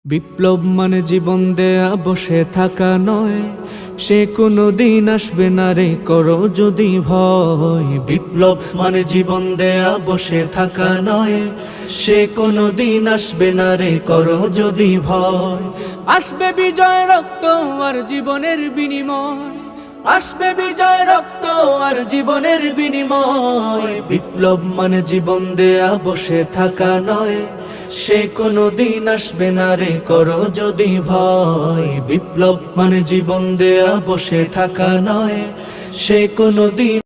বিপ্লব মানে জীবন দেয়া বসে থাকা নয়, সে কোনো দিন আসবে না রে করো যদি ভয়। বিপ্লব মানে জীবন দেয়া বসে থাকা নয়, সে কোনো দিন আসবে না রে করো যদি ভয়। আসবে বিজয় রক্ত আর জীবনের বিনিময়, আসবে বিজয় রক্ত আর জীবনের বিনিময়। বিপ্লব মানে জীবন দেয়া বসে থাকা নয়, সে কোনো দিন আসবে না রে করো যদি ভয়। বিপ্লব মানে জীবন দেয়া বসে থাকা নয়, সে কোনো দিন